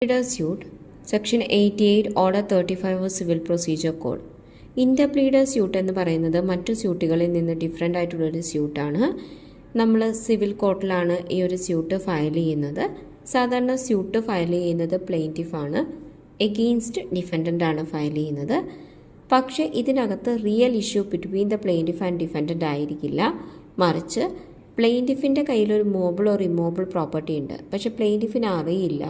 Interpleader suit, Section 88, Order 35 of Civil Procedure Code. Interpleader suit എന്ന് പറയുന്നത് മറ്റു സ്യൂട്ടുകളിൽ നിന്ന് ഡിഫറെൻ്റ് ആയിട്ടുള്ളൊരു സ്യൂട്ടാണ്. നമ്മൾ സിവിൽ കോർട്ടിലാണ് ഈ ഒരു സ്യൂട്ട് ഫയൽ ചെയ്യുന്നത്. സാധാരണ സ്യൂട്ട് ഫയൽ ചെയ്യുന്നത് പ്ലെയിൻറ്റിഫാണ്, എഗെയിൻസ്റ്റ് ഡിഫൻഡൻ്റ് ആണ് ഫയൽ ചെയ്യുന്നത്. പക്ഷേ ഇതിനകത്ത് real issue between the plaintiff and defendant ആയിരിക്കില്ല. മറിച്ച് പ്ലെയിൻറ്റിഫിൻ്റെ കയ്യിലൊരു മൂവബിൾ ഓർ ഇമ്മൂവബിൾ പ്രോപ്പർട്ടി ഉണ്ട്. പക്ഷേ പ്ലെയിൻറ്റിഫിന് അറിയില്ല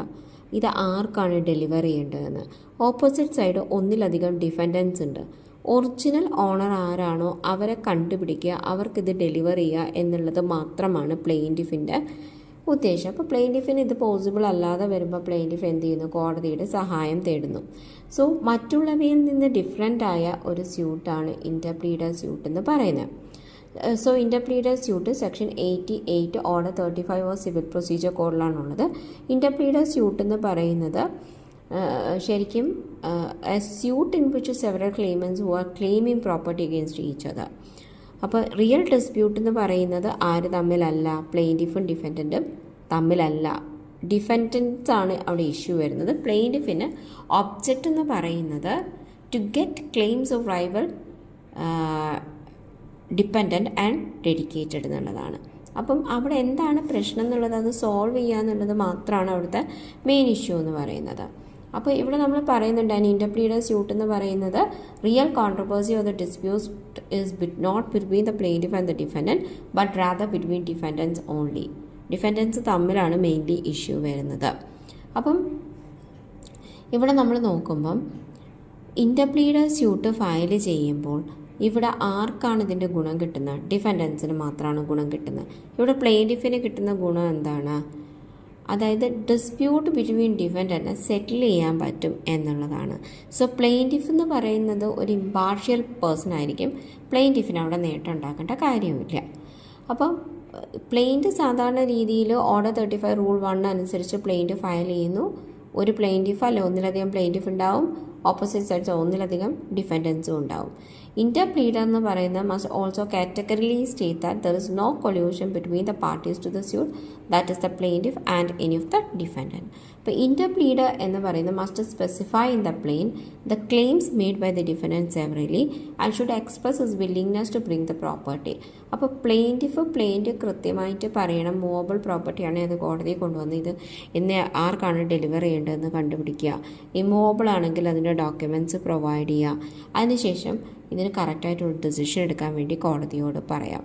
ഇത് ആർക്കാണ് ഡെലിവർ ചെയ്യേണ്ടതെന്ന്. ഓപ്പോസിറ്റ് സൈഡ് ഒന്നിലധികം ഡിഫൻഡൻസ് ഉണ്ട്. ഒറിജിനൽ ഓണർ ആരാണോ അവരെ കണ്ടുപിടിക്കുക, അവർക്കിത് ഡെലിവർ ചെയ്യുക എന്നുള്ളത് മാത്രമാണ് പ്ലെയിൻറ്റിഫിൻ്റെ ഉദ്ദേശം. അപ്പോൾ പ്ലെയിൻറ്റിഫിന് ഇത് പോസിബിൾ അല്ലാതെ വരുമ്പോൾ പ്ലെയിൻറ്റിഫ് എന്ത് ചെയ്യുന്നു? കോടതിയുടെ സഹായം തേടുന്നു. സോ മറ്റുള്ളവയിൽ നിന്ന് ഡിഫറെൻ്റ് ആയ ഒരു സ്യൂട്ടാണ് ഇൻ്റർപ്ലീഡർ സ്യൂട്ട് എന്ന് പറയുന്നത്. So interpleader suit section 88 order 35 of civil procedure കോഡിലാണുള്ളത്. ഇൻ്റർപ്ലീഡർ സ്യൂട്ട് എന്ന് പറയുന്നത് ശരിക്കും a suit in which several claimants who are claiming property against each other. അപ്പോൾ റിയൽ ഡിസ്പ്യൂട്ട് എന്ന് പറയുന്നത് ആര് തമ്മിലല്ല, പ്ലെയിൻറ്റിഫും ഡിഫൻഡൻറ്റും തമ്മിലല്ല. ഡിഫൻഡൻസ് ആണ് അവിടെ ഇഷ്യൂ വരുന്നത്. പ്ലെയിൻറ്റിഫിന് ഒബ്ജക്റ്റ് എന്ന് പറയുന്നത് to get claims of rival dependent and dedicated എന്നുള്ളതാണ്. അപ്പം അവിടെ എന്താണ് പ്രശ്നം എന്നുള്ളത് അത് സോൾവ് ചെയ്യുക എന്നുള്ളത് മാത്രമാണ് അവിടുത്തെ മെയിൻ ഇഷ്യൂ എന്ന് പറയുന്നത്. അപ്പോൾ ഇവിടെ നമ്മൾ പറയുന്നുണ്ട് ഇൻ്റർപ്ലീഡർ സ്യൂട്ട് എന്ന് പറയുന്നത് real controversy of the dispute is not between the plaintiff and the defendant but rather between defendants only. Defendants തമ്മിലാണ് മെയിൻലി ഇഷ്യൂ വരുന്നത്. അപ്പം ഇവിടെ നമ്മൾ നോക്കുമ്പം ഇൻ്റർപ്ലീഡർ സ്യൂട്ട് ഫയൽ ചെയ്യുമ്പോൾ ഇവിടെ ആർക്കാണ് ഇതിൻ്റെ ഗുണം കിട്ടുന്നത്? ഡിഫൻഡൻസിന് മാത്രമാണ് ഗുണം കിട്ടുന്നത്. ഇവിടെ പ്ലെയിൻറ്റിഫിന് കിട്ടുന്ന ഗുണം എന്താണ്? അതായത് ഡിസ്പ്യൂട്ട് ബിറ്റ്വീൻ ഡിഫൻഡൻറ്റിനെ സെറ്റിൽ ചെയ്യാൻ പറ്റും എന്നുള്ളതാണ്. സോ പ്ലെയിൻറ്റിഫ് എന്ന് പറയുന്നത് ഒരു ഇമ്പാർഷ്യൽ പേഴ്സൺ ആയിരിക്കും. പ്ലെയിൻറ്റിഫിന് അവിടെ നേട്ടം ഉണ്ടാക്കേണ്ട കാര്യമില്ല. അപ്പം പ്ലെയിൻറ്റ് സാധാരണ രീതിയിൽ ഓർഡർ 35 റൂൾ 1 അനുസരിച്ച് പ്ലെയിൻറ്റ് ഫയൽ ചെയ്യുന്നു. ഒരു പ്ലെയിൻറ്റിഫ് അല്ല ഒന്നിലധികം പ്ലെയിൻറ്റിഫ് ഉണ്ടാവും, ഓപ്പോസിറ്റ് സൈഡ്സ് ഒന്നിലധികം ഡിഫൻഡൻസും ഉണ്ടാവും. Interpleader എന്ന് പറയുന്നത് must also categorically state that there is no collusion between the parties to the suit, that is the plaintiff and any of the defendant. അപ്പോൾ interpleader എന്ന് പറയുന്നത് must specify in the plain the claims made by the defendant severally and should express his willingness to bring the property. അപ്പോൾ plaint കൃത്യമായിട്ട് പറയണം movable പ്രോപ്പർട്ടിയാണ് അത് കോടതിയിൽ കൊണ്ടുവന്ന് ഇത് എന്ന് ആർക്കാണ് ഡെലിവർ ചെയ്യേണ്ടതെന്ന് കണ്ടുപിടിക്കുക. ഇമ്മൂവബിൾ ആണെങ്കിൽ അതിൻ്റെ ഡോക്യുമെൻറ്റ്സ് പ്രൊവൈഡ് ചെയ്യുക. അതിനുശേഷം ഇതിന് കറക്റ്റായിട്ടൊരു ഡെസിഷൻ എടുക്കാൻ വേണ്ടി കോടതിയോട് പറയാം.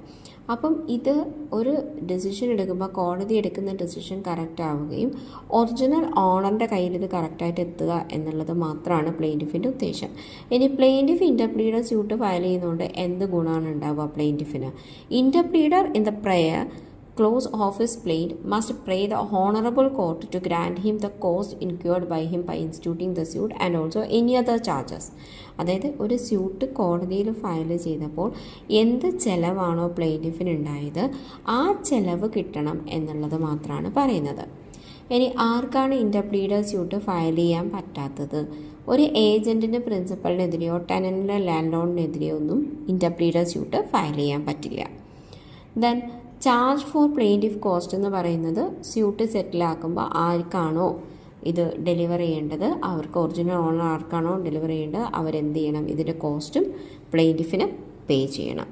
അപ്പം ഇത് ഒരു ഡെസിഷൻ എടുക്കുമ്പോൾ കോടതി എടുക്കുന്ന ഡെസിഷൻ കറക്റ്റ് ആവുകയും ഒറിജിനൽ ഓണറിൻ്റെ കയ്യിൽ ഇത് കറക്റ്റായിട്ട് എത്തുക എന്നുള്ളത് മാത്രമാണ് പ്ലെയിൻറ്റിഫിൻ്റെ ഉദ്ദേശം. ഇനി പ്ലെയിൻറ്റിഫ് ഇൻ്റർപ്ലീഡർ സ്യൂട്ട് ഫയൽ ചെയ്യുന്നതുകൊണ്ട് എന്ത് ഗുണമാണ് ഉണ്ടാവുക പ്ലെയിൻറ്റിഫിന്? Interpleader in the prayer clause of his plaint must pray the honorable court to grant him the cost incurred by him by instituting the suit and also any other charges. അതായത് ഒരു suit കോടതിയിൽ file ചെയ്തപ്പോൾ എന്ത് ചിലവാണോ പ്ലെയിൻറ്റിഫിന് ഉണ്ടായത് ആ ചിലവ് കിട്ടണം എന്നുള്ളത് മാത്രമാണ് പറയുന്നത്. ഇനി ആർക്കാണ് ഇൻ്റർപ്ലീഡർ സ്യൂട്ട് ഫയൽ ചെയ്യാൻ പറ്റാത്തത്? ഒരു ഏജൻറ്റിന് പ്രിൻസിപ്പലിനെതിരെയോ ടെനൻറ്റിൻ്റെ ലാൻഡ് ലോണിനെതിരെയോ ഒന്നും ഇൻ്റർപ്ലീഡർ സ്യൂട്ട് ഫയൽ ചെയ്യാൻ പറ്റില്ല. Then charge for plaintiff cost എന്ന് പറയുന്നത് സ്യൂട്ട് സെറ്റിലാക്കുമ്പോൾ ആർക്കാണോ ഇത് ഡെലിവർ ചെയ്യേണ്ടത്, അവർക്ക് ഒറിജിനൽ ഓണർ ആർക്കാണോ ഡെലിവർ ചെയ്യേണ്ടത് അവരെന്ത് ചെയ്യണം? ഇതിൻ്റെ കോസ്റ്റും പ്ലെയിൻറ്റിഫിന് പേ ചെയ്യണം.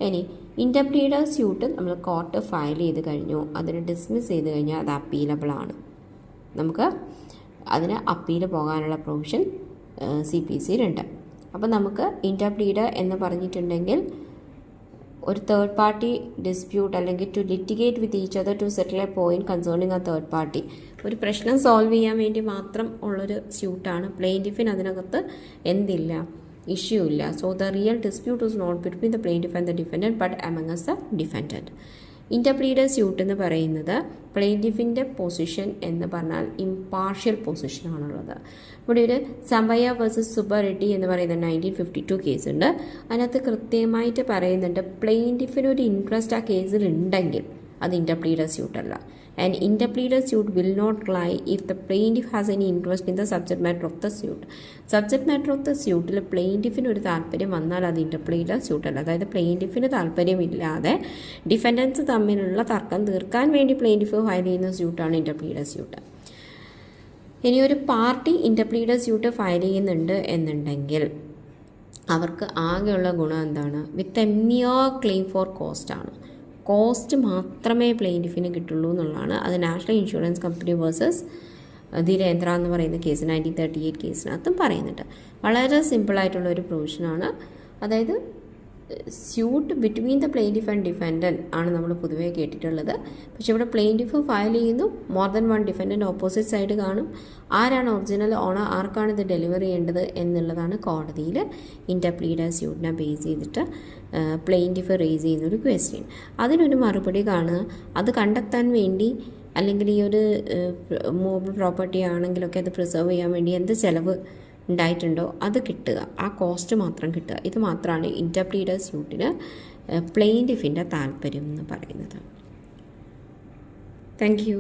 ഇനി ഇൻ്റർപ്ലീഡർ സ്യൂട്ട് നമ്മൾ കോർട്ട് ഫയൽ ചെയ്ത് കഴിഞ്ഞു, അതിന് ഡിസ്മിസ് ചെയ്ത് കഴിഞ്ഞാൽ അത് അപ്പീലബിൾ ആണ്. നമുക്ക് അതിന് അപ്പീൽ പോകാനുള്ള പ്രൊവിഷൻ CPC-ലുണ്ട്. അപ്പോൾ നമുക്ക് ഇൻ്റർപ്ലീഡർ എന്ന് പറഞ്ഞിട്ടുണ്ടെങ്കിൽ ഒരു തേർഡ് പാർട്ടി ഡിസ്പ്യൂട്ട് അല്ലെങ്കിൽ to litigate with each other to settle a point concerning a third party, ഒരു പ്രശ്നം സോൾവ് ചെയ്യാൻ വേണ്ടി മാത്രം ഉള്ളൊരു സ്യൂട്ടാണ്. പ്ലെയിൻറ്റിഫിന് അതിനകത്ത് എന്തില്ല? ഇഷ്യൂ ഇല്ല. So the real dispute is not between the plaintiff and the defendant but amongst the defendant. Interpleader suit എന്ന് പറയുന്നത് പ്ലെയിൻറ്റിഫിൻ്റെ പൊസിഷൻ എന്ന് പറഞ്ഞാൽ ഇമ്പാർഷ്യൽ പൊസിഷനാണുള്ളത്. ഇവിടെ ഒരു സംഭയ വേഴ്സസ് സുബ്ബറെഡ്ഡി എന്ന് പറയുന്ന 1952 കേസുണ്ട്. അതിനകത്ത് കൃത്യമായിട്ട് പറയുന്നുണ്ട് പ്ലെയിൻറ്റിഫിന് ഒരു ഇൻട്രസ്റ്റ് ആ കേസിൽ ഉണ്ടെങ്കിൽ അത് ഇൻ്റർപ്ലീഡർ സ്യൂട്ടല്ല. And interpleader suit will not lie if the plaintiff has any interest in the subject matter of the suit. Subject matter of the സ്യൂട്ടിൽ പ്ലെയിൻറ്റിഫിന് ഒരു താല്പര്യം വന്നാൽ അത് ഇൻ്റർപ്ലീഡർ സ്യൂട്ടല്ല. അതായത് പ്ലെയിൻറ്റിഫിന് താല്പര്യമില്ലാതെ ഡിഫൻഡൻസ് തമ്മിലുള്ള തർക്കം തീർക്കാൻ വേണ്ടി പ്ലെയിൻറ്റിഫ് ഫയൽ ചെയ്യുന്ന സ്യൂട്ടാണ് ഇൻ്റർപ്ലീഡർ സ്യൂട്ട്. ഇനി ഒരു പാർട്ടി ഇൻ്റർപ്ലീഡർ സ്യൂട്ട് ഫയൽ ചെയ്യുന്നുണ്ട് എന്നുണ്ടെങ്കിൽ അവർക്ക് ആകെയുള്ള ഗുണം എന്താണ്? With a mere claim for കോസ്റ്റാണ്. കോസ്റ്റ് മാത്രമേ പ്ലെയിൻറ്റിഫിന് കിട്ടുള്ളൂ എന്നുള്ളതാണ്. അത് national insurance company versus Dhirendra എന്ന് പറയുന്ന കേസ് 1938 കേസിനകത്തും പറയുന്നുണ്ട്. വളരെ സിമ്പിളായിട്ടുള്ളൊരു പ്രൊവിഷനാണ്. അതായത് suit between the plaintiff and defendant ആണ് നമ്മൾ പൊതുവേ കേട്ടിട്ടുള്ളത്. പക്ഷെ ഇവിടെ പ്ലെയിൻറ്റിഫ് ഫയൽ ചെയ്യുന്നു, more than one defendant opposite side കാണും. ആരാണ് ഒറിജിനൽ ഓണർ, ആർക്കാണ് ഇത് ഡെലിവറി ചെയ്യേണ്ടത് എന്നുള്ളതാണ് കോടതിയിൽ ഇൻ്റർപ്ലീഡർ സ്യൂട്ടിനെ ബേസ് ചെയ്തിട്ട് പ്ലെയിൻറ്റിഫ് റേസ് ചെയ്യുന്നൊരു ക്വസ്റ്റ്യൻ. അതിനൊരു മറുപടി കാണുക. അത് കണ്ടെത്താൻ വേണ്ടി അല്ലെങ്കിൽ ഈ ഒരു മൂവബിൾ പ്രോപ്പർട്ടി ആണെങ്കിലൊക്കെ അത് പ്രിസർവ് ചെയ്യാൻ വേണ്ടി എന്ത് ചിലവ് ഉണ്ടായിട്ടുണ്ടോ അത് കിട്ടുക, ആ കോസ്റ്റ് മാത്രം കിട്ടുക. ഇത് മാത്രമാണ് ഇൻ്റർപ്ലീഡർ സ്യൂട്ടിന് പ്ലെയിൻറ്റിഫിൻ്റെ താല്പര്യം എന്ന് പറയുന്നത്. Thank you.